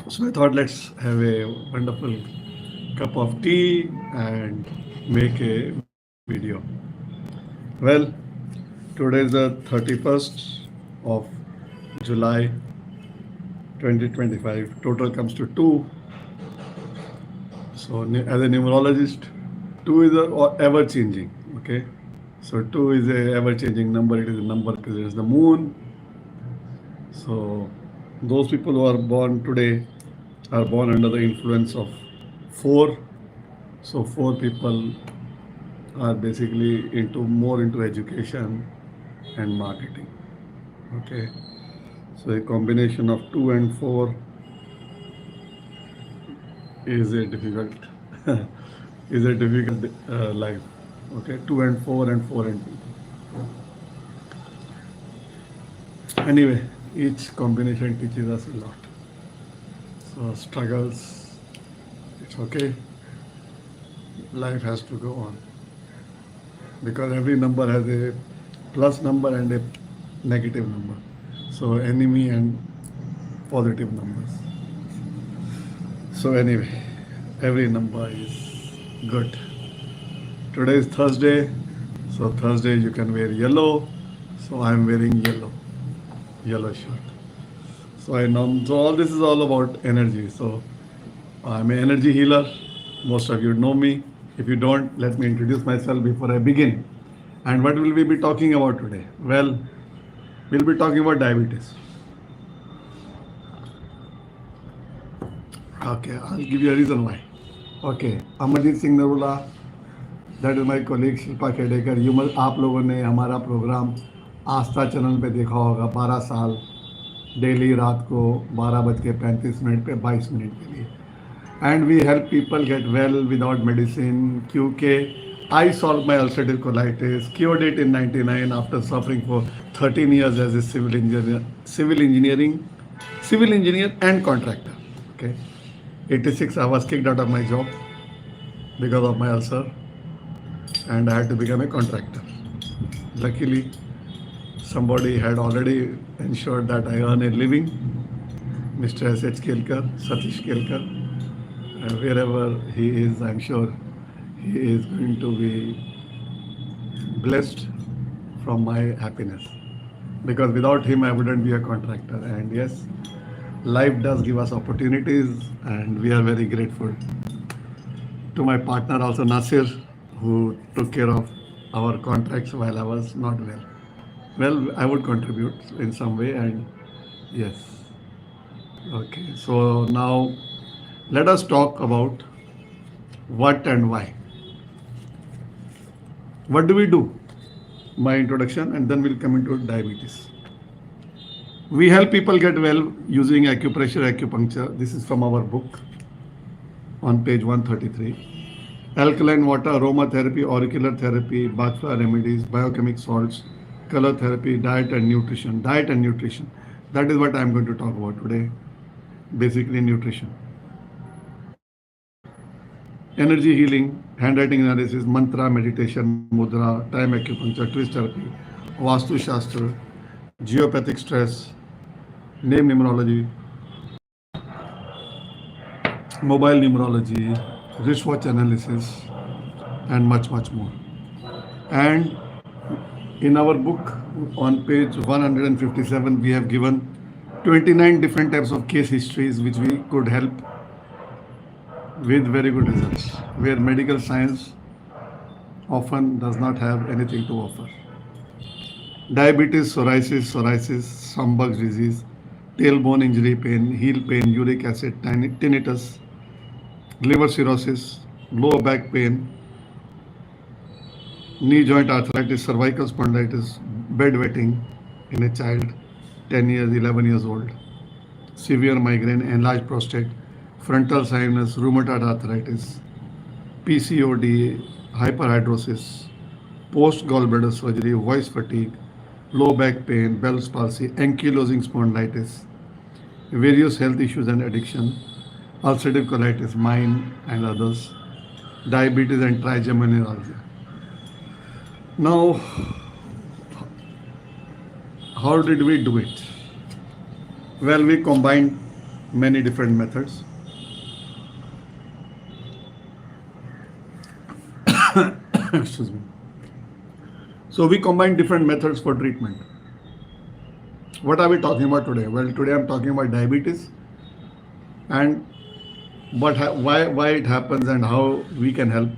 So I thought let's have a wonderful cup of tea and make a video. Well, today is the 31st of July 2025. Total comes to 2. So as a numerologist, 2 is ever changing. Okay. So 2 is a ever changing number. It is a number represents the moon. So those people who are born today are born under the influence of 4. So 4 people are basically into education and marketing. Okay. So a combination of 2 and 4 is a difficult is a difficult life. Okay. 2 and 4 and 4 and 2. Anyway, each combination teaches us a lot. So struggles, it's okay. Life has to go on because every number has a plus number and a negative number. So enemy and positive numbers. So anyway, every number is good. Today is Thursday. So Thursday you can wear yellow. So I am wearing yellow shirt. So I know. So all this is all about energy. So I'm an energy healer. Most of you know me. If you don't, let me introduce myself before I begin. And what will we be talking about today? Well, we'll be talking about diabetes. Okay, I'll give you a reason why. Okay, Amarjit Singh Narula, that is my colleague Shilpa Khedekar. आप लोगों ने हमारा programme आस्था channel पे देखा होगा 12 साल daily रात को 12:35 पे 22 मिनट के लिए. And we help people get well without medicine. क्योंकि I solved my ulcerative colitis, cured it in 99 after suffering for 13 years as a civil engineer and contractor. Okay, 86 I was kicked out of my job because of my ulcer, and I had to become a contractor. Luckily, somebody had already ensured that I earn a living. Mr. S.H. Kelkar, Satish Kelkar, wherever he is, I'm sure he is going to be blessed from my happiness. Because without him, I wouldn't be a contractor. And yes, life does give us opportunities, and we are very grateful to my partner, also Nasir, who took care of our contracts while I was not well. Well, I would contribute in some way, and yes. Okay, so now let us talk about what and why. What do we do? My introduction, and then we'll come into diabetes. We help people get well using acupressure, acupuncture. This is from our book on page 133. Alkaline water, aromatherapy, auricular therapy, Bachla remedies, biochemic salts, color therapy, diet and nutrition. Diet and nutrition. That is what I'm going to talk about today. Basically, nutrition. Energy healing, handwriting analysis, mantra, meditation, mudra, time acupuncture, twist therapy, Vastu Shastra, geopathic stress, name numerology, mobile numerology, wristwatch analysis, and much, much more. And in our book on page 157, we have given 29 different types of case histories which we could help with very good results, where medical science often does not have anything to offer. Diabetes, psoriasis, Sambach's disease, tailbone injury pain, heel pain, uric acid, tinnitus, liver cirrhosis, lower back pain, knee joint arthritis, cervical spondylitis, bedwetting in a child 10 years, 11 years old, severe migraine, enlarged prostate, frontal sinus, rheumatoid arthritis, PCOD, hyperhidrosis, post gallbladder surgery, voice fatigue, low back pain, Bell's palsy, ankylosing spondylitis, various health issues and addiction, ulcerative colitis, mine and others, diabetes and trigeminal neuralgia. Now, how did we do it? Well, we combined many different methods. Excuse me. So we combine different methods for treatment. What are we talking about today? Well, today I'm talking about diabetes and why it happens and how we can help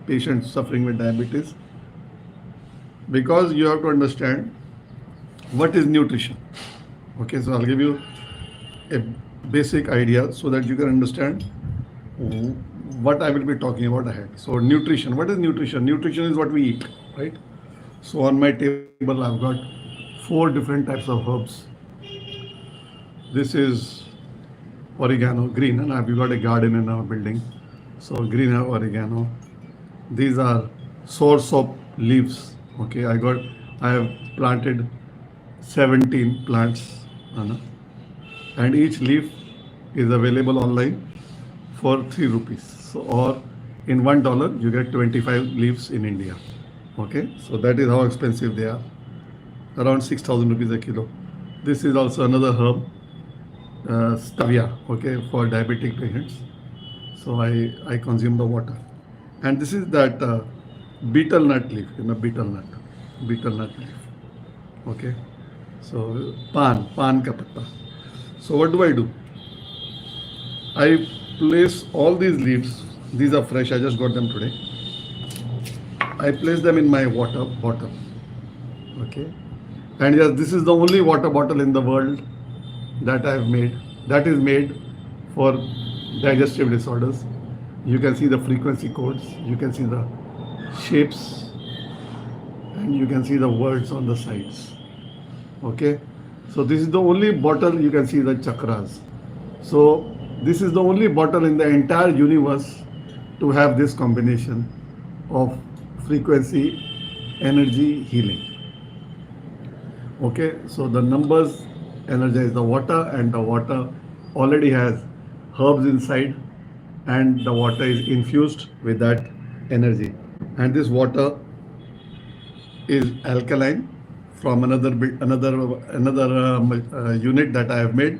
patients suffering with diabetes. Because you have to understand what is nutrition. Okay, so I'll give you a basic idea so that you can understand what I will be talking about ahead. So nutrition, what is nutrition? Nutrition is what we eat, right? So on my table I've got 4 different types of herbs. This is oregano, green, and we've got a garden in our building. So green oregano. These are soursop leaves. Okay, I have planted 17 plants, and each leaf is available online for 3 rupees. So, or in $1 you get 25 leaves in India. Okay, so that is how expensive they are. Around 6,000 rupees a kilo. This is also another herb, stevia, okay, for diabetic patients. So I consume the water. And this is that betel nut leaf, betel nut leaf. Okay, so pan ka patta. So what do? I place all these leaves. These are fresh. I just got them today. I place them in my water bottle. Okay, and yes, this is the only water bottle in the world that I've made. That is made for digestive disorders. You can see the frequency codes. You can see the shapes, and you can see the words on the sides. Okay, so this is the only bottle you can see the chakras. So this is the only bottle in the entire universe to have this combination of frequency, energy, healing. Okay, so the numbers energize the water, and the water already has herbs inside, and the water is infused with that energy. And this water is alkaline from another unit that I have made,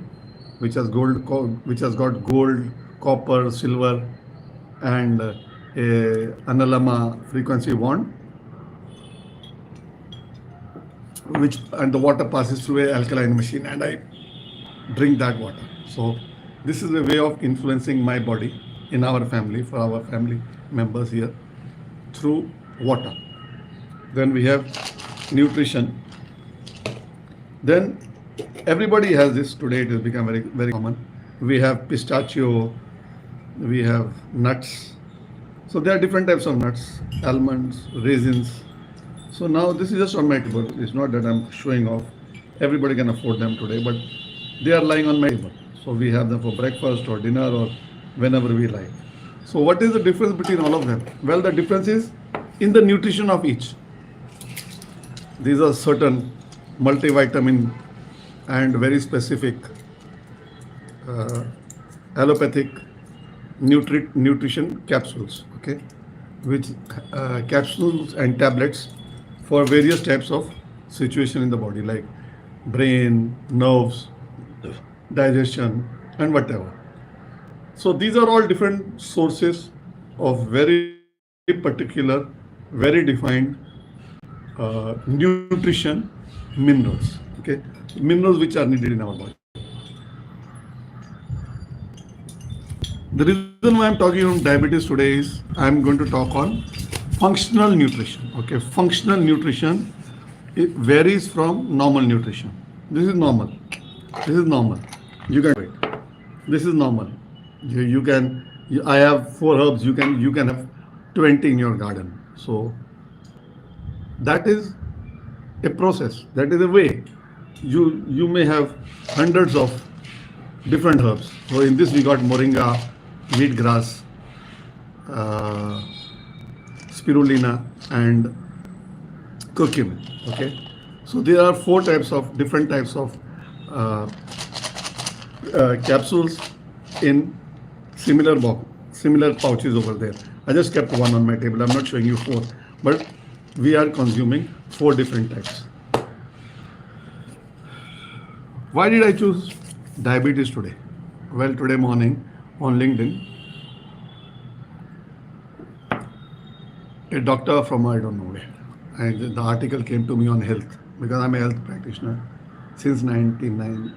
which has got gold, copper, silver, and a analama frequency bond, and the water passes through a alkaline machine, and I drink that water. So this is a way of influencing my body in our family, for our family members here, through water. Then we have nutrition. Then everybody has this today. It has become very, very common. We have pistachio, we have nuts. So there are different types of nuts, almonds, raisins. So now this is just on my table. It's not that I'm showing off. Everybody can afford them today, but they are lying on my table. So we have them for breakfast or dinner or whenever we like. So what is the difference between all of them? Well, the difference is in the nutrition of each. These are certain multivitamin and very specific allopathic nutrition capsules, okay, which capsules and tablets for various types of situation in the body, like brain, nerves, digestion, and whatever. So these are all different sources of very particular, very defined nutrition minerals, okay, minerals which are needed in our body. The reason why I'm talking on diabetes today is I'm going to talk on functional nutrition. Okay, functional nutrition, it varies from normal nutrition. This is normal. This is normal. You can wait. This is normal. I have 4 herbs. You can have 20 in your garden. So that is a process. That is a way. You may have hundreds of different herbs. So in this we got moringa, wheatgrass, spirulina, and curcumin. Okay, so there are 4 different types of capsules in similar pouches over there. I just kept one on my table. I'm not showing you 4, but we are consuming 4 different types. Why did I choose diabetes today? Well, today morning on LinkedIn, a doctor from I don't know where, and the article came to me on health because I'm a health practitioner since 99,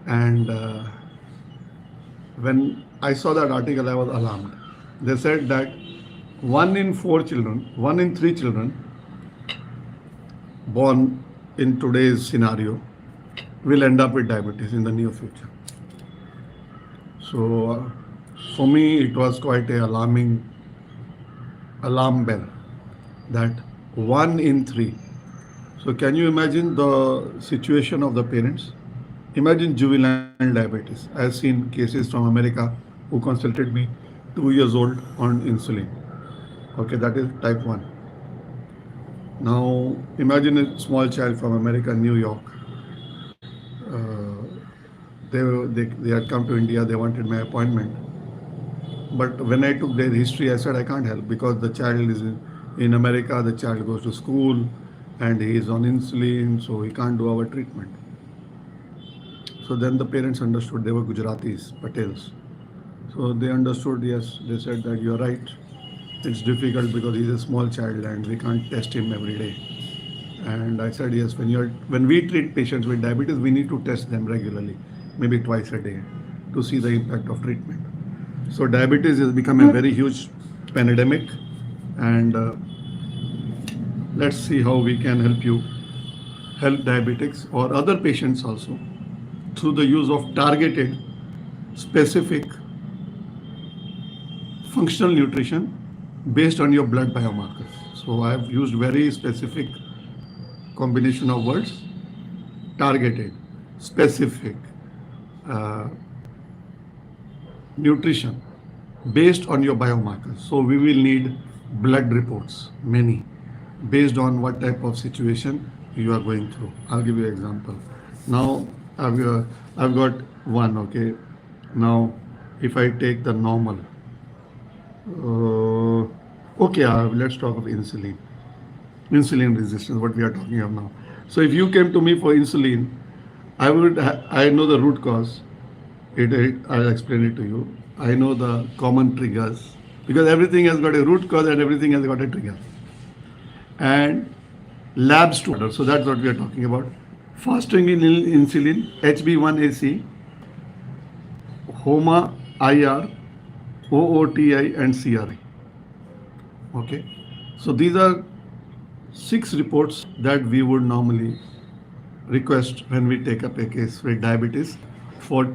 and when I saw that article, I was alarmed. They said that one in three children born in today's scenario will end up with diabetes in the near future. So, for me, it was quite a alarming alarm bell that one in three. So, can you imagine the situation of the parents? Imagine juvenile diabetes. I have seen cases from America who consulted me 2 years old on insulin. Okay, that is type 1. Now, imagine a small child from America, New York. Uh, they had come to India, they wanted my appointment. But when I took their history, I said I can't help because the child is in America, the child goes to school and he is on insulin, so he can't do our treatment. So then the parents understood, they were Gujaratis, Patels. So they understood, yes, they said that you're right. It's difficult because he's a small child and we can't test him every day. And I said, yes, when we treat patients with diabetes, we need to test them regularly, maybe twice a day, to see the impact of treatment. So diabetes has become a very huge pandemic, and let's see how we can help you help diabetics or other patients also through the use of targeted, specific, functional nutrition based on your blood biomarkers. So I have used very specific combination of words: targeted, specific, uh, nutrition based on your biomarkers. So we will need blood reports, many, based on what type of situation you are going through. I'll give you an example. Now I've got one. Okay. Now if I take the normal, okay, let's talk of insulin resistance, what we are talking of now. So if you came to me for insulin, I know the root cause. I'll explain it to you. I know the common triggers because everything has got a root cause and everything has got a trigger. And labs to order. So that's what we are talking about. Fasting in insulin, HB1AC, HOMA, IR, OOTI, and CRI. Okay. So these are 6 reports that we would normally request when we take up a case with diabetes for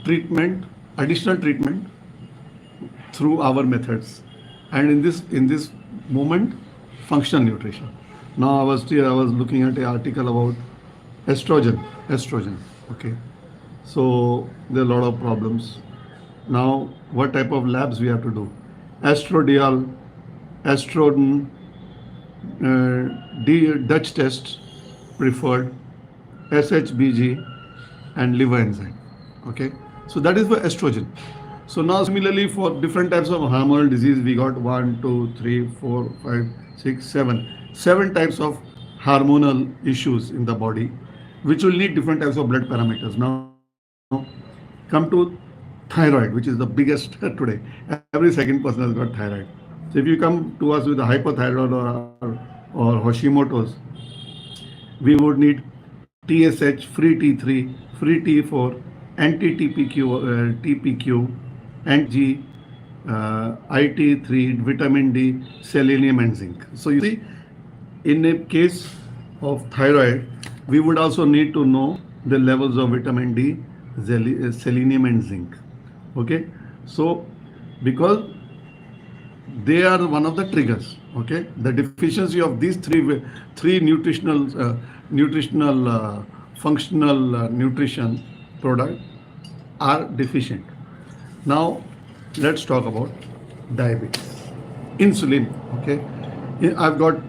treatment, additional treatment through our methods. And in this moment, functional nutrition. Now I was looking at an article about estrogen. Okay. So there are a lot of problems. Now what type of labs we have to do? Estradiol, estrogen, Dutch test preferred, SHBG, and liver enzyme. Okay, so that is for estrogen. So now similarly for different types of hormonal disease, we got 1, 2, 3, 4, 5, 6, 7 types of hormonal issues in the body, which will need different types of blood parameters. Now come to thyroid, which is the biggest today. Every second person has got thyroid. So if you come to us with a hypothyroid or Hashimoto's, we would need TSH, free T3, free T4, TPQ, NG, IT3, vitamin D, selenium, and zinc. So you see, in a case of thyroid, we would also need to know the levels of vitamin D, selenium, and zinc. Okay, so because they are one of the triggers. Okay, the deficiency of these three nutritional functional nutrition product are deficient. Now let's talk about diabetes, insulin. Okay, I've got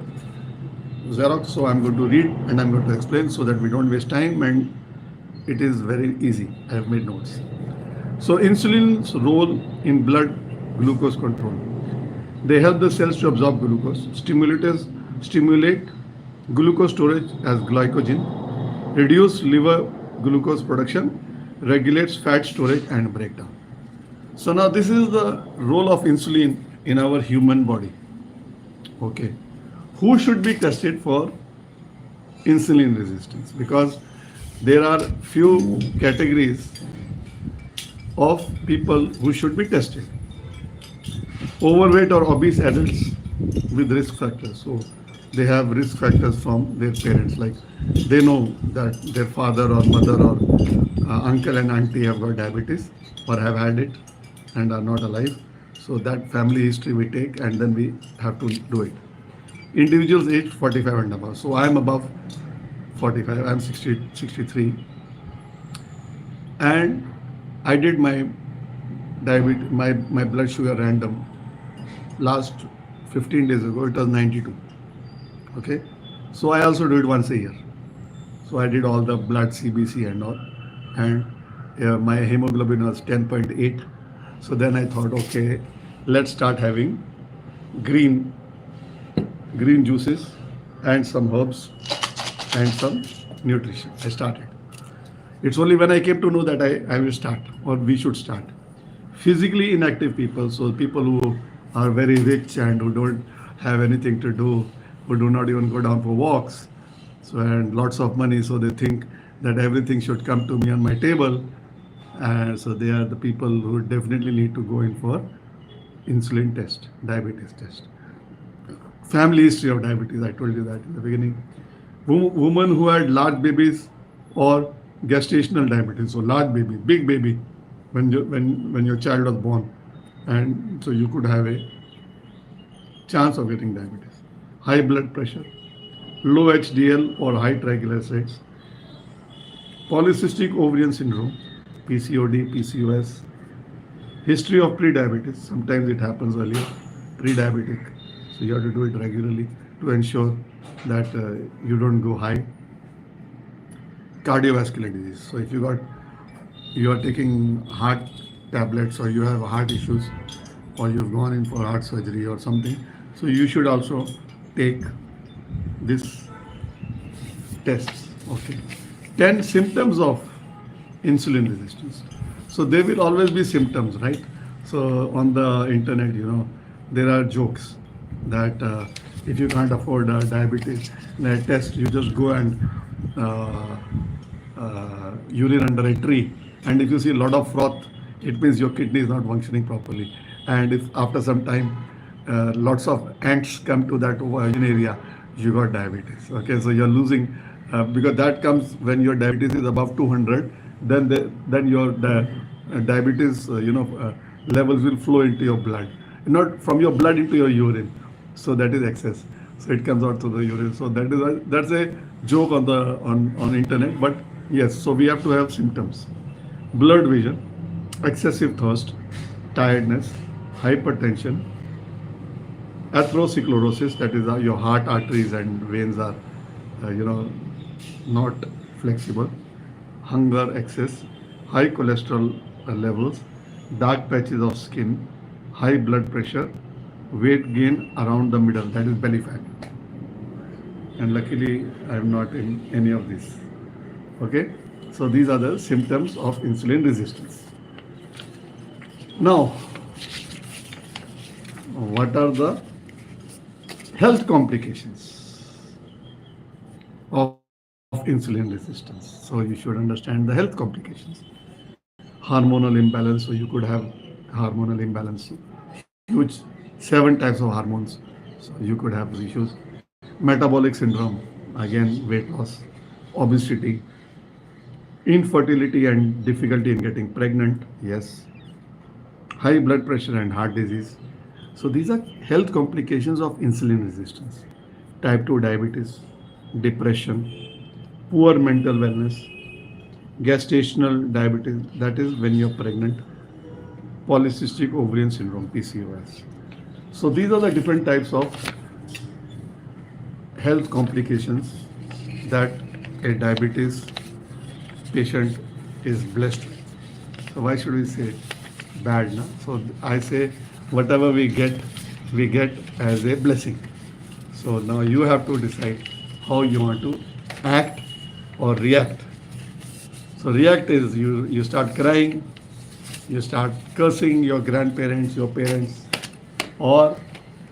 Xerox, so I'm going to read and I'm going to explain so that we don't waste time, and it is very easy. I have made notes. So insulin's role in blood glucose control. They help the cells to absorb glucose, stimulate glucose storage as glycogen, reduce liver glucose production, regulates fat storage and breakdown. So now this is the role of insulin in our human body. Okay. Who should be tested for insulin resistance? Because there are few categories of people who should be tested. Overweight or obese adults with risk factors. So they have risk factors from their parents, like they know that their father or mother or uncle and auntie have got diabetes or have had it and are not alive. So that family history we take and then we have to do it. Individuals aged 45 and above. So I am above 45, I am 63, and I did my diabetes, my blood sugar random last 15 days ago. It was 92. Okay, so I also do it once a year. So I did all the blood CBC and all, and my hemoglobin was 10.8. So then I thought, okay, let's start having green juices and some herbs and some nutrition. I started. It's only when I came to know that I will start, or we should start. Physically inactive people, so people who are very rich and who don't have anything to do, who do not even go down for walks, so and lots of money, so they think that everything should come to me on my table, and so they are the people who definitely need to go in for insulin test, diabetes test. Family history of diabetes, I told you that in the beginning. Women who had large babies or gestational diabetes, so large baby, big baby, when your child was born, and so you could have a chance of getting diabetes. High blood pressure, low HDL or high triglycerides, polycystic ovarian syndrome, PCOD, PCOS, history of pre-diabetes. Sometimes it happens earlier, pre-diabetic. So you have to do it regularly to ensure that you don't go high. Cardiovascular disease. So if you are taking heart tablets or you have heart issues or you've gone in for heart surgery or something, so you should also take this tests. Okay. 10 symptoms of insulin resistance. So there will always be symptoms, right? So on the internet, there are jokes that if you can't afford a diabetes test, you just go and urine under a tree, and if you see a lot of froth, it means your kidney is not functioning properly. And if after some time lots of ants come to that urine area, you got diabetes. Okay, so you're losing because that comes when your diabetes is above 200. Then your diabetes levels will flow into your blood, not from your blood into your urine. So that is excess. So it comes out to the urine. So that's a joke on internet. But yes, so we have to have symptoms: blurred vision, excessive thirst, tiredness, hypertension, atherosclerosis, that is your heart arteries and veins are not flexible, hunger excess, high cholesterol levels, dark patches of skin, high blood pressure, weight gain around the middle, that is belly fat. And luckily I am not in any of these. Okay, so these are the symptoms of insulin resistance. Now, what are the health complications of insulin resistance? So you should understand the health complications. Hormonal imbalance, so you could have hormonal imbalance, huge 7 types of hormones, so you could have those issues. Metabolic syndrome, again weight loss, obesity, infertility and difficulty in getting pregnant, yes, high blood pressure and heart disease. So these are health complications of insulin resistance. Type 2 diabetes, depression, poor mental wellness, gestational diabetes, that is when you're pregnant, polycystic ovarian syndrome, PCOS. So these are the different types of health complications that a diabetes patient is blessed with. So why should we say bad? No? So I say whatever we get as a blessing. So now you have to decide how you want to act or react. So react is you start crying, you start cursing your grandparents, your parents, or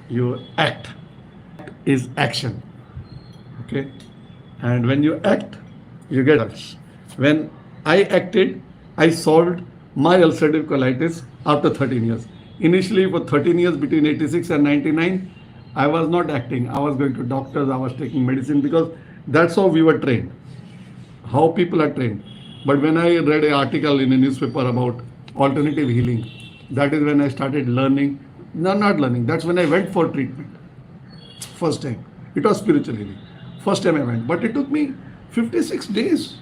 you act. Is action. Okay? And when you act, you get results. When I acted, I solved my ulcerative colitis after 13 years. Initially, for 13 years between 86 and 99, I was not acting. I was going to doctors, I was taking medicine because that's how we were trained, how people are trained. But when I read an article in a newspaper about alternative healing, that is when I started learning. No, not learning. That's when I went for treatment. First time. It was spiritual healing. First time I went. But it took me 56 days.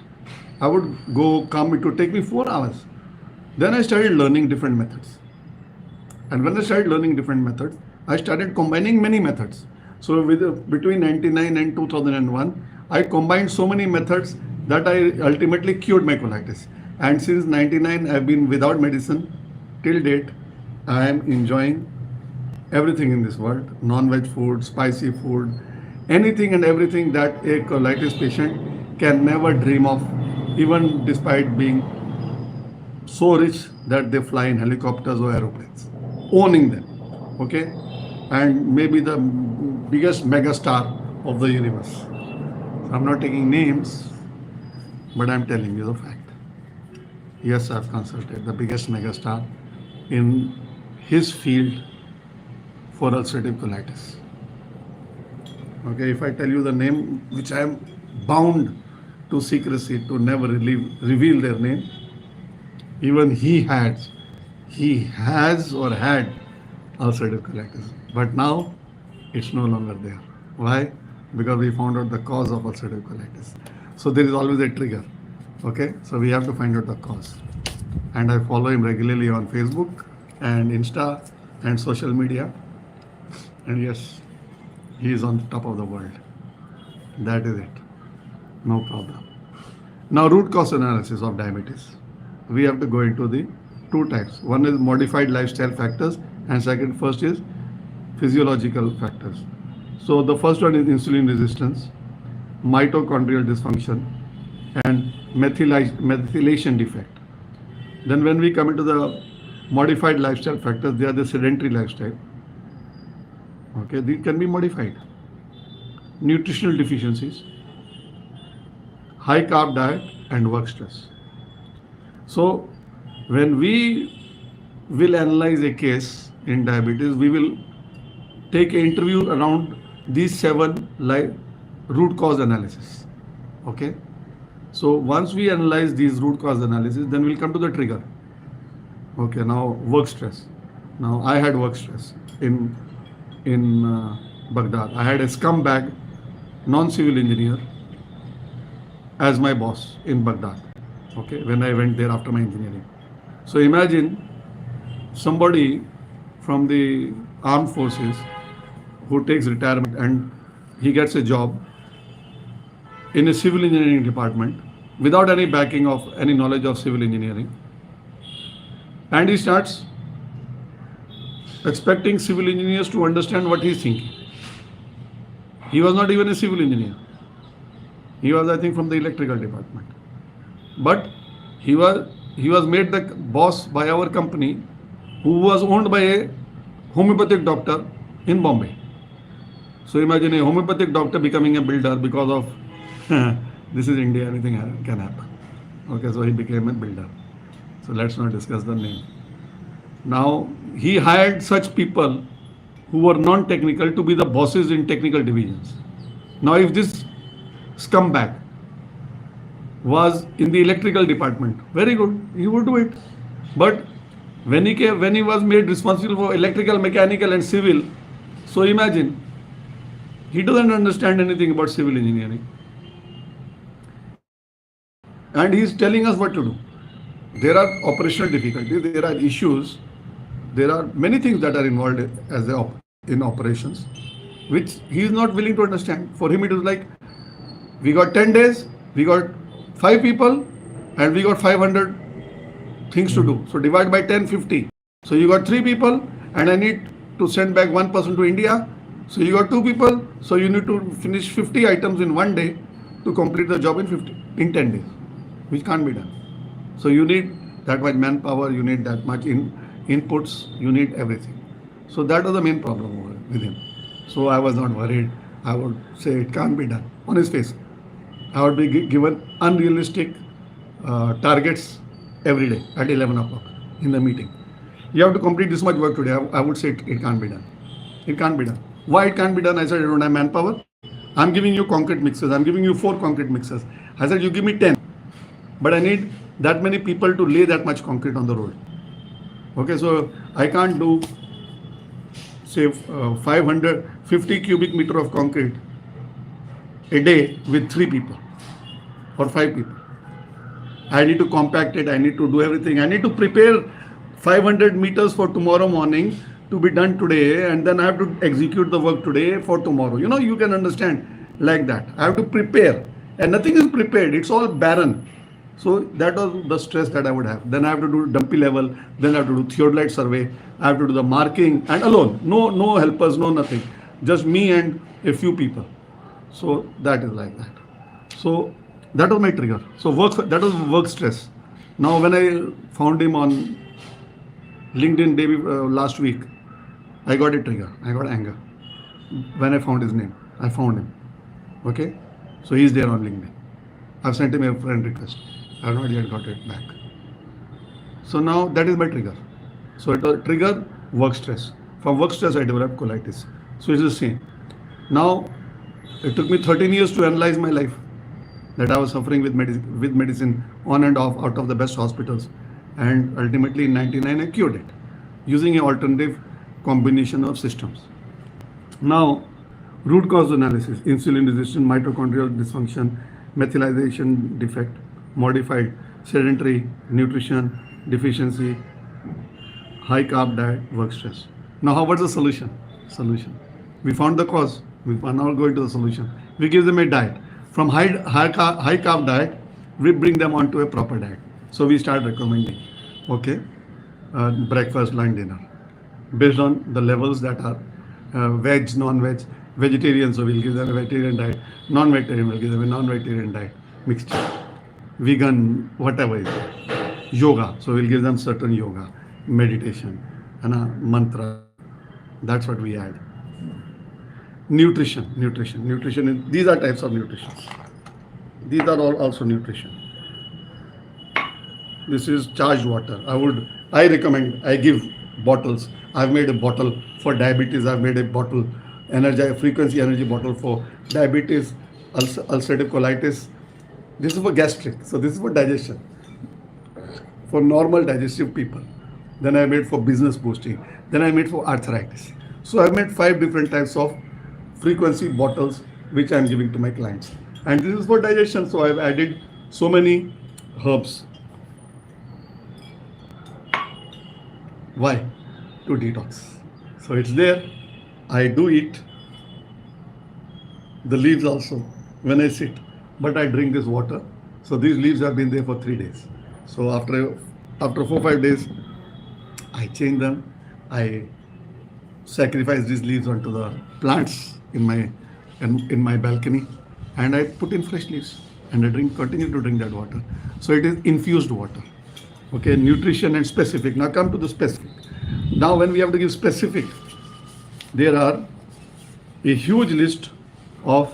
I would go come, it would take me 4 hours. Then I started learning different methods. And when I started learning different methods, I started combining many methods. So between 99 and 2001, I combined so many methods that I ultimately cured my colitis. And since 99, I've been without medicine till date. I am enjoying everything in this world, non-veg food, spicy food, anything and everything that a colitis patient can never dream of, even despite being so rich that they fly in helicopters or aeroplanes, owning them, okay? And maybe the biggest megastar of the universe. I'm not taking names, but I'm telling you the fact. Yes, I've consulted the biggest megastar in his field for ulcerative colitis. Okay, if I tell you the name, which I am bound to secrecy to never reveal their name, even he has or had ulcerative colitis. But now it's no longer there. Why? Because we found out the cause of ulcerative colitis. So there is always a trigger. Okay, so we have to find out the cause. And I follow him regularly on Facebook and Insta and social media. And yes, he is on the top of the world. That is it. No problem. Now, root cause analysis of diabetes. We have to go into the two types. One is modified lifestyle factors, and first is physiological factors. So the first one is insulin resistance, mitochondrial dysfunction, and methylation defect. Then when we come into the modified lifestyle factors, they are the sedentary lifestyle. Okay, these can be modified. Nutritional deficiencies, high carb diet, and work stress. So when we will analyze a case in diabetes, we will take an interview around these 7 root cause analysis. Okay. So once we analyze these root cause analysis, then we'll come to the trigger. Okay, now work stress. Now I had work stress in Baghdad. I had a scumbag, non-civil engineer as my boss in Baghdad. Okay, when I went there after my engineering. So imagine somebody from the armed forces who takes retirement and he gets a job in a civil engineering department without any backing of any knowledge of civil engineering, and he starts expecting civil engineers to understand what he's thinking. He was not even a civil engineer. He was, I think, from the electrical department. But he was made the boss by our company, who was owned by a homeopathic doctor in Bombay. So imagine a homeopathic doctor becoming a builder because of this is India, anything can happen. Okay, so he became a builder. So let's not discuss the name. Now, he hired such people who were non-technical to be the bosses in technical divisions. Now, if this scumbag was in the electrical department, very good, he would do it. But when he was made responsible for electrical, mechanical and civil, so imagine, he doesn't understand anything about civil engineering. And he is telling us what to do. There are operational difficulties, there are issues, there are many things that are involved in operations, which he is not willing to understand. For him, it is like, we got 10 days, we got 5 people, and we got 500 things to do. So divide by 10, 50. So you got 3 people, and I need to send back 1 person to India. So you got 2 people, so you need to finish 50 items in 1 day to complete the job in 10 days, which can't be done. So you need that much manpower, you need that much inputs, you need everything. So that was the main problem with him. So I was not worried. I would say it can't be done on his face. I would be given unrealistic targets every day at 11 o'clock in the meeting. You have to complete this much work today. I would say it can't be done. It can't be done. Why it can't be done? I said, I don't have manpower. I'm giving you concrete mixers. I'm giving you 4 concrete mixers. I said, you give me 10. But I need that many people to lay that much concrete on the road. Okay, so I can't do, say, 550 cubic meter of concrete a day with 3 people or 5 people. I need to compact it. I need to do everything. I need to prepare 500 meters for tomorrow morning to be done today, and then I have to execute the work today for tomorrow. You can understand like that. I have to prepare, and nothing is prepared. It's all barren. So that was the stress that I would have. Then I have to do dumpy level. Then I have to do theodolite survey. I have to do the marking, and alone. No helpers, no nothing. Just me and a few people. So that is like that. So that was my trigger. So that was work stress. Now when I found him on LinkedIn last week, I got a trigger. I got anger. When I found his name, I found him. Okay? So he's there on LinkedIn. I've sent him a friend request. I have not yet got it back. So now that is my trigger. So it was trigger, work stress. From work stress, I developed colitis. So it's the same. Now, it took me 13 years to analyze my life, that I was suffering with medicine on and off out of the best hospitals. And ultimately in 99, I cured it using an alternative combination of systems. Now, root cause analysis, insulin resistant, mitochondrial dysfunction, methylation defect, modified sedentary nutrition deficiency, high carb diet, work stress. Now, what's the solution? We found the cause. We are now going to the solution. We give them a diet. From high carb diet, we bring them onto a proper diet. So we start recommending, okay, breakfast, lunch, dinner, based on the levels that are veg, non-veg, vegetarian. So we'll give them a vegetarian diet. Non-vegetarian, we'll give them a non-vegetarian diet, mixture. Vegan, whatever it is. Yoga, so we'll give them certain yoga, meditation, and mantra. That's what we add. Nutrition. These are types of nutrition. These are all also nutrition. This is charged water. I recommend, I give bottles. I've made a bottle for diabetes. I've made a bottle, frequency energy bottle for diabetes, ulcerative colitis. This is for gastric. So this is for digestion, for normal digestive people. Then I made for business boosting. Then I made for arthritis. So I've made 5 different types of frequency bottles which I'm giving to my clients. And this is for digestion. So I've added so many herbs. Why? To detox. So it's there. I do eat the leaves also when I sit, but I drink this water. So these leaves have been there for 3 days. So after 4-5 days, I change them. I sacrifice these leaves onto the plants in my balcony, and I put in fresh leaves, and I continue to drink that water. So it is infused water. Okay, nutrition and specific. Now come to the specific. Now when we have to give specific, there are a huge list of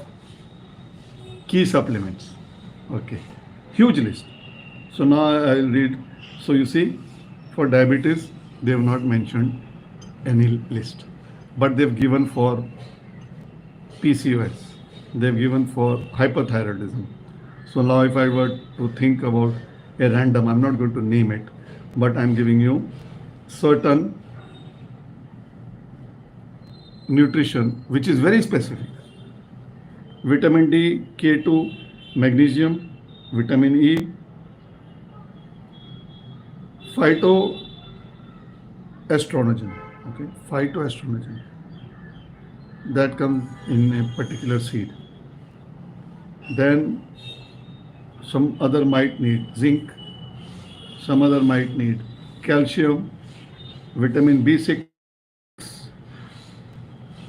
key supplements. Okay, huge list. So now I'll read. So you see, for diabetes, they have not mentioned any list, but they've given for PCOS, they've given for hyperthyroidism. So now if I were to think about a random, I'm not going to name it, but I'm giving you certain nutrition which is very specific. Vitamin D, K2, magnesium, vitamin E, phytoestrogen. Okay, phytoestrogen that comes in a particular seed. Then some other might need zinc, some other might need calcium, vitamin B6.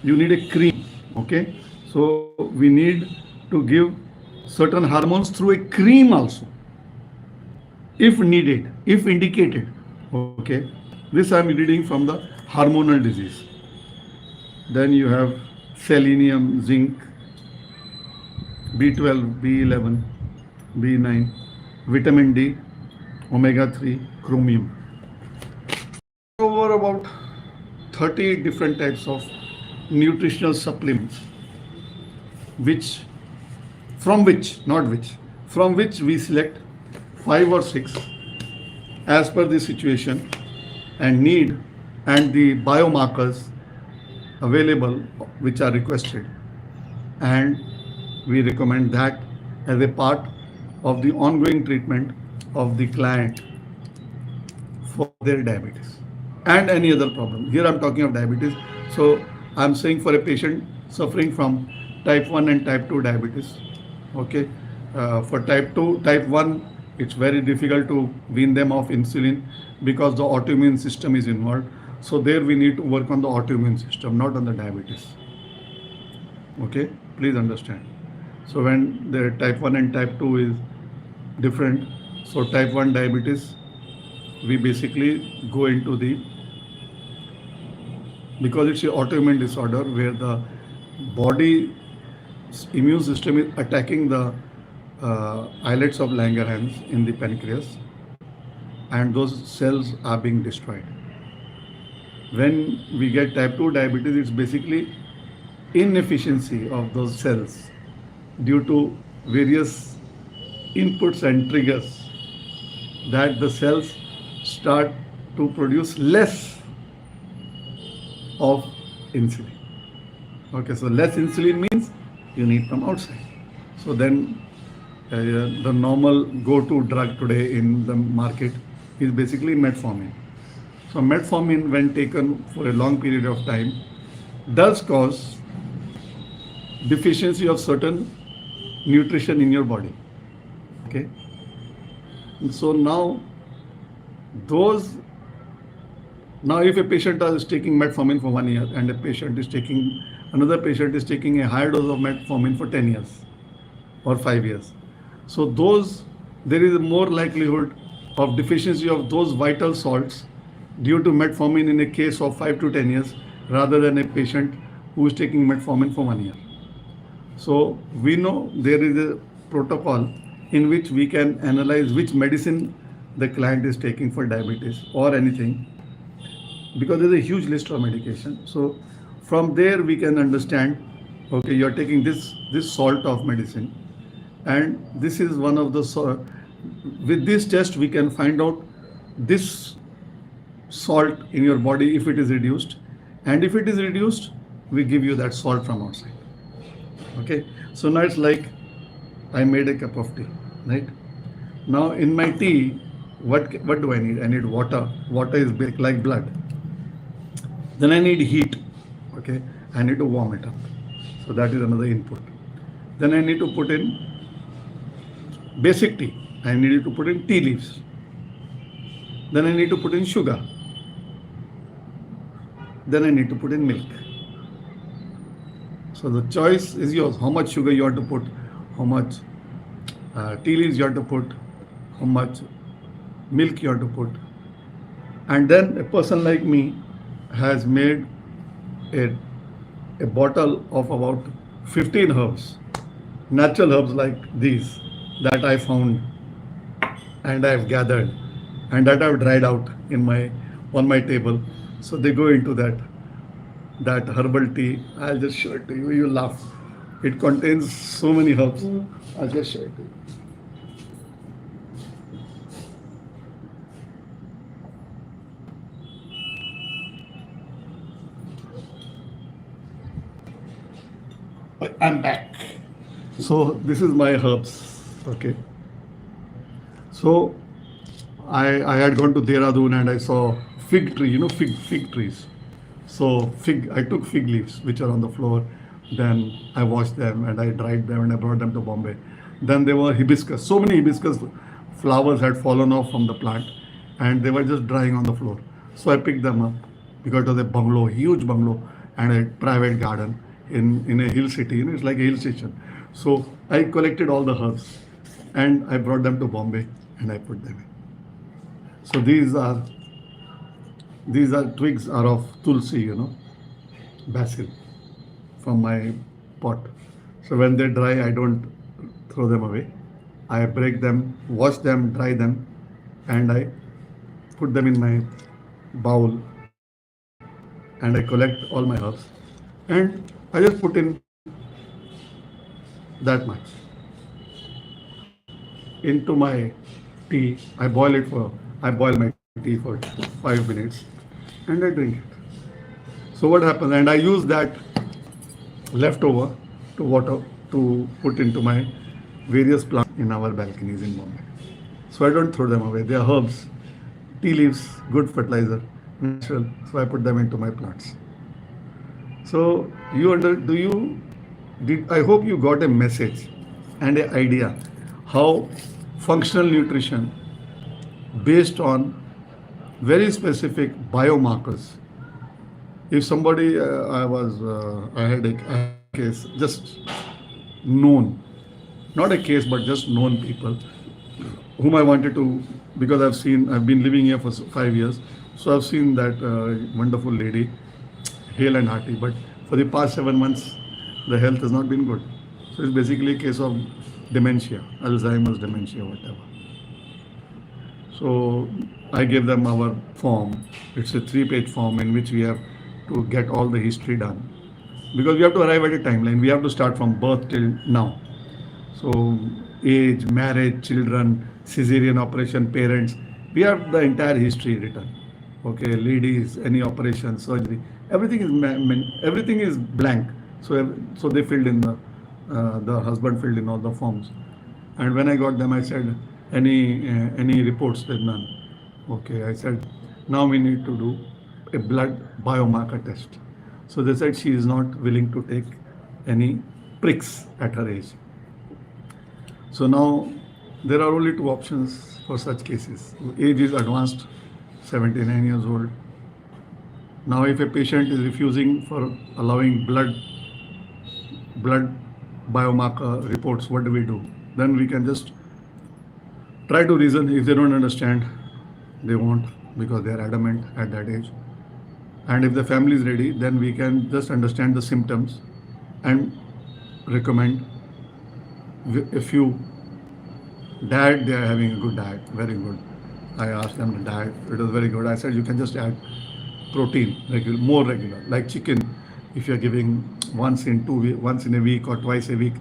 You need a cream. Okay, so we need to give certain hormones through a cream also. if needed, if indicated. Okay, this I'm reading from the hormonal disease. Then you have selenium, zinc, B12, B11, B9, vitamin D, omega 3, chromium. Over about 30 different types of nutritional supplements, which from which, not which, from which we select 5 or 6 as per the situation and need and the biomarkers available which are requested, and we recommend that as a part of the ongoing treatment of the client for their diabetes and any other problem. Here I'm talking of diabetes, so I'm saying for a patient suffering from type 1 and type 2 diabetes. Okay, for type 1, it's very difficult to wean them off insulin because the autoimmune system is involved. So there we need to work on the autoimmune system, not on the diabetes. Okay, please understand. So when the type 1 and type 2 is different, so type 1 diabetes, we basically go into the, because it's an autoimmune disorder where the body immune system is attacking the islets of Langerhans in the pancreas, and those cells are being destroyed. When we get type 2 diabetes, it's basically inefficiency of those cells due to various inputs and triggers, that the cells start to produce less of insulin. Okay, so less insulin means you need from outside. So then the normal go-to drug today in the market is basically metformin. So metformin, when taken for a long period of time, does cause deficiency of certain nutrition in your body. Okay. And so now if a patient is taking metformin for 1 year and another patient is taking a higher dose of metformin for 10 years or 5 years. So there is a more likelihood of deficiency of those vital salts due to metformin in a case of 5 to 10 years rather than a patient who is taking metformin for 1 year. So we know there is a protocol in which we can analyze which medicine the client is taking for diabetes or anything, because there is a huge list of medication. So from there we can understand, okay, you're taking this salt of medicine, and this is one of the with this test we can find out this salt in your body if it is reduced, and if it is reduced we give you that salt from outside. Okay, so now it's like I made a cup of tea, right? Now in my tea, what do I need? I need water. Water is basic like blood. Then I need heat. Okay, I need to warm it up. So that is another input. Then I need to put in basic tea. I need to put in tea leaves. Then I need to put in sugar. Then I need to put in milk. So the choice is yours. How much sugar you have to put, how much tea leaves you have to put, how much milk you have to put. And then a person like me has made a bottle of about 15 herbs, natural herbs like these that I found and I've gathered and that I've dried out on my table. So they go into that herbal tea. I'll just show it to you. You laugh. It contains so many herbs. I'll just show it to you. I'm back. So this is my herbs. Okay. So I had gone to Dehradun and I saw fig tree, fig trees. So I took fig leaves which are on the floor. Then I washed them and I dried them and I brought them to Bombay. Then there were hibiscus. So many hibiscus flowers had fallen off from the plant and they were just drying on the floor. So I picked them up because it was a bungalow, huge bungalow, and a private garden in a hill city. It's like a hill station. So I collected all the herbs and I brought them to Bombay and I put them in. So these are twigs are of tulsi, basil from my pot. So when they dry, I don't throw them away. I break them, wash them, dry them, and I put them in my bowl and I collect all my herbs and I just put in that much into my tea. I boil my tea for 5 minutes and I drink it. So what happens? And I use that leftover to water to put into my various plants in our balconies in Bombay. So I don't throw them away. They are herbs, tea leaves, good fertilizer, natural. So I put them into my plants. So do you did I hope you got a message and an idea how functional nutrition based on very specific biomarkers. If somebody I had a case just known, not a case but just known people whom I wanted to, because I've been living here for 5 years, so I've seen that wonderful lady, hale and hearty, but for the past 7 months, the health has not been good. So it's basically a case of dementia, Alzheimer's dementia, whatever. So I gave them our form. It's a 3-page form in which we have to get all the history done. Because we have to arrive at a timeline. We have to start from birth till now. So age, marriage, children, cesarean operation, parents. We have the entire history written. Okay, ladies, any operation, surgery, everything is blank. So they filled in the husband filled in all the forms. And when I got them, I said, any reports? There's none. Okay, I said, now we need to do a blood biomarker test. So they said she is not willing to take any pricks at her age. So now there are only two options for such cases. Age is advanced, 79 years old. Now if a patient is refusing for allowing blood biomarker reports, what do we do? Then we can just try to reason. If they don't understand, they won't, because they are adamant at that age. And if the family is ready, then we can just understand the symptoms and recommend a few. Diet, they are having a good diet, very good. I asked them the diet, it was very good. I said you can just add protein, more regular, like chicken. If you're giving once in a week or twice a week,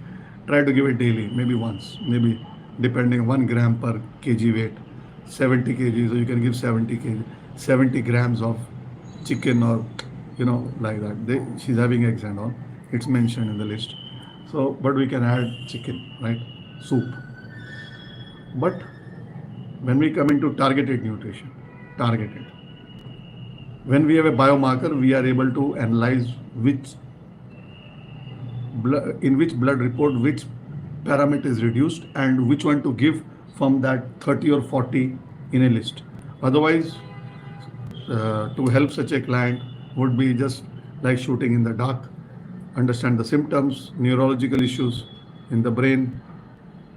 try to give it daily, maybe once, maybe depending 1 gram per kg weight, 70 kg, so you can give 70 grams of chicken or like that. She's having eggs and all. It's mentioned in the list. So, but we can add chicken, right? Soup. But when we come into targeted nutrition, when we have a biomarker, we are able to analyze in which blood report which parameter is reduced and which one to give from that 30 or 40 in a list. Otherwise, to help such a client would be just like shooting in the dark. Understand the symptoms, neurological issues in the brain.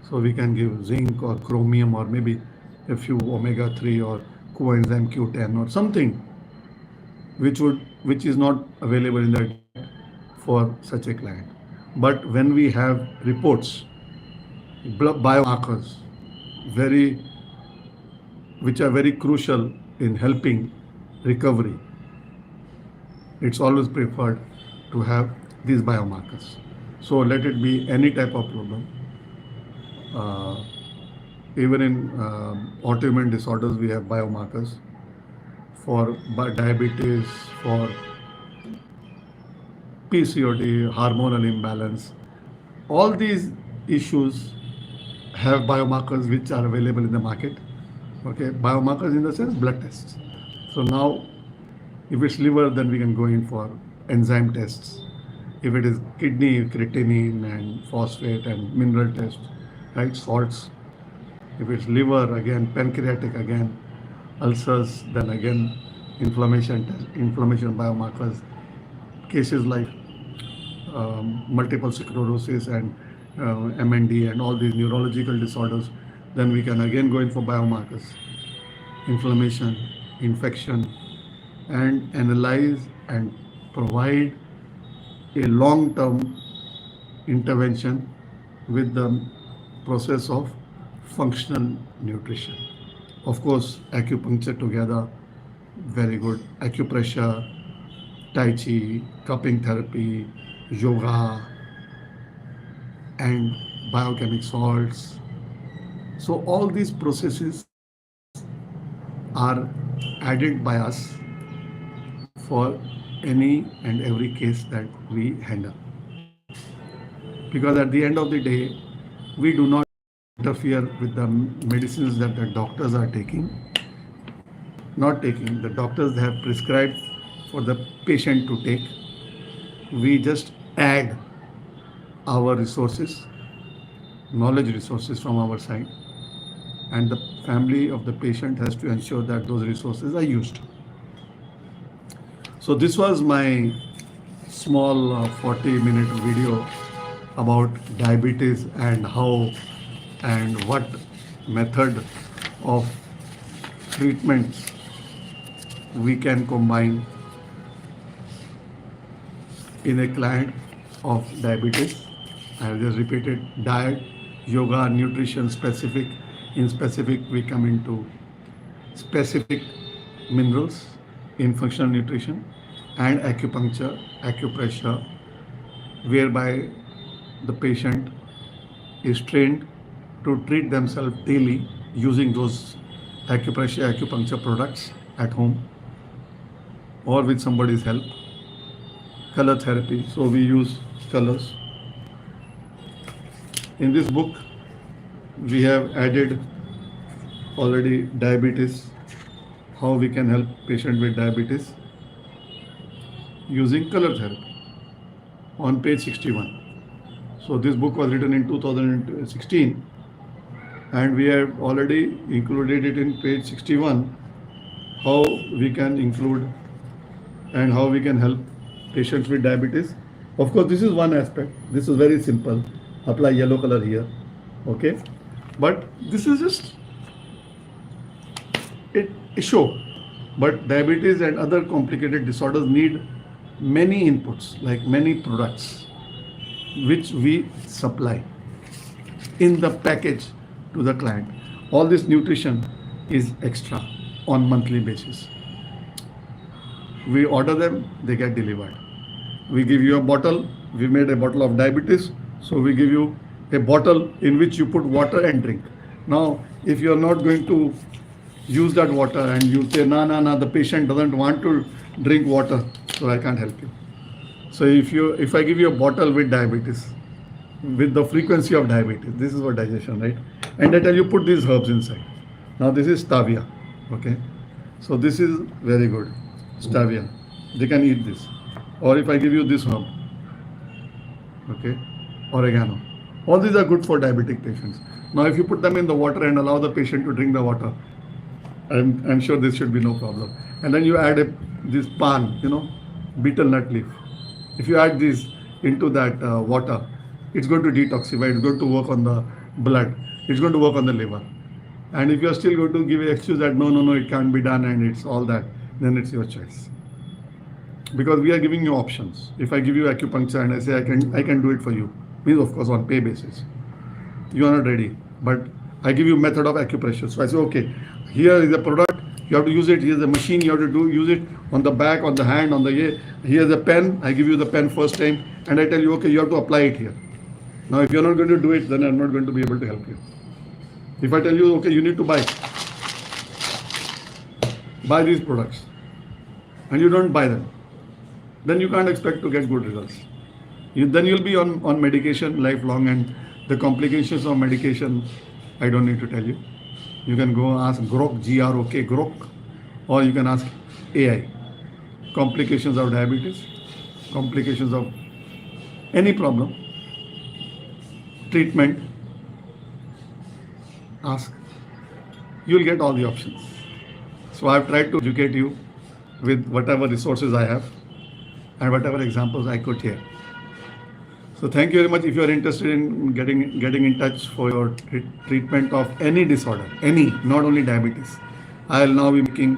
So we can give zinc or chromium or maybe a few omega-3 or coenzyme Q10 or something which is not available in the for such a client. But when we have reports, biomarkers, which are very crucial in helping recovery, it's always preferred to have these biomarkers. So let it be any type of problem. Even in autoimmune disorders, we have biomarkers for diabetes, for PCOD, hormonal imbalance. All these issues have biomarkers which are available in the market. Okay, biomarkers in the sense blood tests. So now, if it's liver, then we can go in for enzyme tests. If it is kidney, creatinine and phosphate and mineral tests, right, salts. If it's liver, again pancreatic, again ulcers, then again inflammation biomarkers. Cases like multiple sclerosis and MND and all these neurological disorders, then we can again go in for biomarkers. inflammation, infection, and analyze and provide a long-term intervention with the process of functional nutrition. Of course, acupuncture together, very good. Acupressure, Tai Chi, cupping therapy, yoga, and biochemic salts. So all these processes are added by us for any and every case that we handle. Because at the end of the day, we do not interfere with the medicines that the doctors are not taking. The doctors have prescribed for the patient to take. We just add our resources, knowledge resources from our side, and the family of the patient has to ensure that those resources are used. So this was my small 40-minute video about diabetes and how and what method of treatments we can combine in a client of diabetes. I have just repeated: diet, yoga, nutrition specific. In specific, we come into specific minerals in functional nutrition, and acupuncture, acupressure, whereby the patient is trained to treat themselves daily using those acupressure, acupuncture products at home or with somebody's help. Color therapy, so we use colors. In this book, we have added already diabetes, how we can help patient with diabetes using color therapy on page 61. So this book was written in 2016 and we have already included it in page 61, how we can include and how we can help patients with diabetes. Of course, this is one aspect. This is very simple. Apply yellow color here. Okay. But this is just a show. But diabetes and other complicated disorders need many inputs, like many products, which we supply in the package to the client. All this nutrition is extra on monthly basis. We order them, they get delivered. We give you a bottle. We made a bottle of diabetes, so we give you a bottle in which you put water and drink. Now, if you are not going to use that water and you say, no, the patient doesn't want to drink water, so I can't help you. So if I give you a bottle with diabetes, with the frequency of diabetes, this is for digestion, right? And I tell you put these herbs inside. Now this is stevia, okay? So this is very good, stevia. They can eat this. Or if I give you this herb, okay, oregano. All these are good for diabetic patients. Now, if you put them in the water and allow the patient to drink the water, I'm sure this should be no problem. And then you add this pan, betel nut leaf. If you add this into that water, it's going to detoxify. It's going to work on the blood. It's going to work on the liver. And if you're still going to give an excuse that no, it can't be done and it's all that, then it's your choice. Because we are giving you options. If I give you acupuncture and I say I can do it for you, means of course on pay basis. You are not ready, but I give you method of acupressure. So I say, okay, here is a product, you have to use it. Here's a machine, you have to use it on the back, on the hand, on the ear. Here's a pen, I give you the pen first time, and I tell you, okay, you have to apply it here. Now, if you're not going to do it, then I'm not going to be able to help you. If I tell you, okay, you need to buy these products, and you don't buy them, then you can't expect to get good results. Then you'll be on medication lifelong, and the complications of medication, I don't need to tell you. You can go ask Grok, G-R-O-K, Grok, or you can ask AI. Complications of diabetes, complications of any problem, treatment, ask. You'll get all the options. So I've tried to educate you with whatever resources I have and whatever examples I could here. So thank you very much. If you are interested in getting in touch for your treatment of any disorder, not only diabetes, I will now be making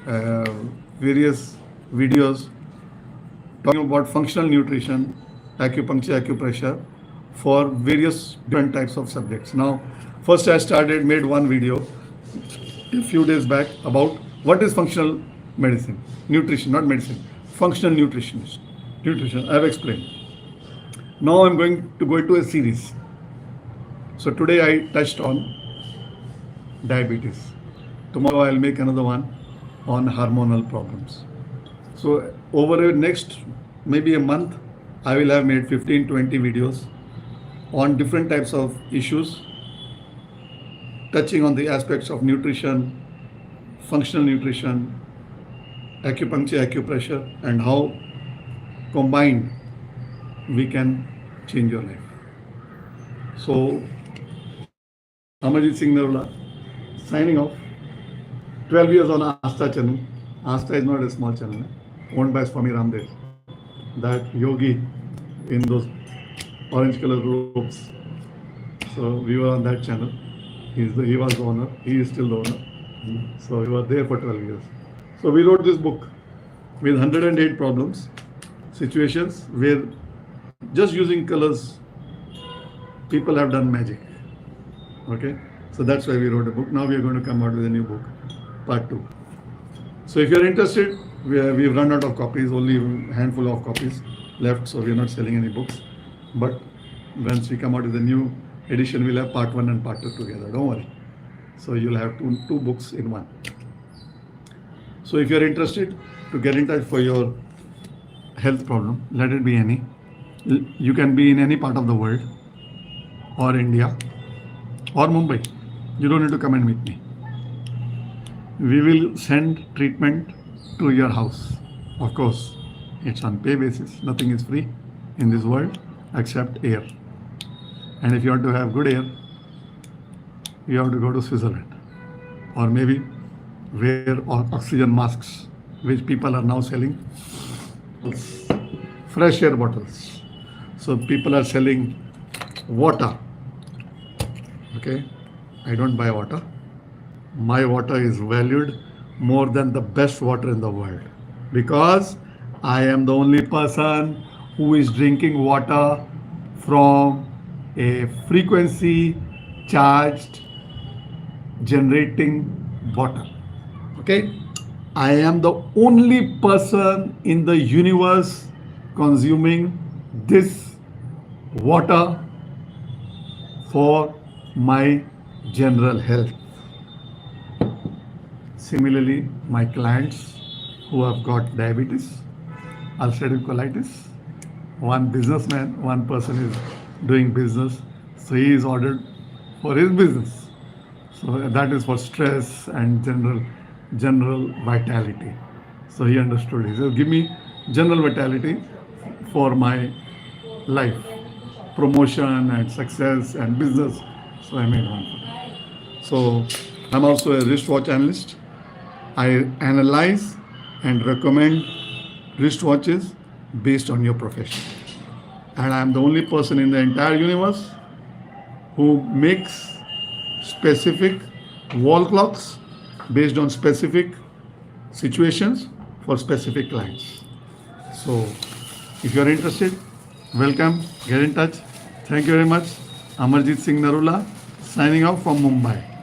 uh, various videos talking about functional nutrition, acupuncture, acupressure for various different types of subjects. Now, first I made one video a few days back about what is functional medicine, nutrition, not medicine, functional nutritionist, nutrition. I have explained. Now I'm going to go into a series. So today I touched on diabetes. Tomorrow I'll make another one on hormonal problems. So over the next maybe a month, I will have made 15-20 videos on different types of issues touching on the aspects of nutrition, functional nutrition, acupuncture, acupressure, and how combined we can change your life. So, Amarjit Singh Narula, signing off. 12 years on Asta channel. Asta is not a small channel, owned by Swami Ramdev. That yogi in those orange color robes. So we were on that channel. He was the owner. He is still the owner. So we were there for 12 years. So we wrote this book with 108 problems, situations where just using colors, people have done magic. Okay? So that's why we wrote a book. Now we are going to come out with a new book, part 2. So if you're interested, we've run out of copies, only a handful of copies left, so we're not selling any books. But once we come out with a new edition, we'll have part 1 and part 2 together, don't worry. So you'll have two books in one. So if you're interested to get in touch for your health problem, let it be any. You can be in any part of the world, or India, or Mumbai. You don't need to come and meet me. We will send treatment to your house. Of course, it's on pay basis. Nothing is free in this world except air. And if you want to have good air, you have to go to Switzerland, or maybe wear oxygen masks, which people are now selling. Fresh air bottles. So people are selling water. Okay, I don't buy water. My water is valued more than the best water in the world, because I am the only person who is drinking water from a frequency charged generating water. Okay, I am the only person in the universe consuming this water for my general health. Similarly, my clients who have got diabetes, ulcerative colitis, one businessman, one person is doing business, so he is ordered for his business. So that is for stress and general vitality. So he understood. He said, give me general vitality for my life, promotion and success and business. So I made one for him. So I'm also a wristwatch analyst. I analyze and recommend wristwatches based on your profession. And I am the only person in the entire universe who makes specific wall clocks based on specific situations for specific clients. So if you are interested, welcome, get in touch. Thank you very much. Amarjit Singh Narula signing off from Mumbai.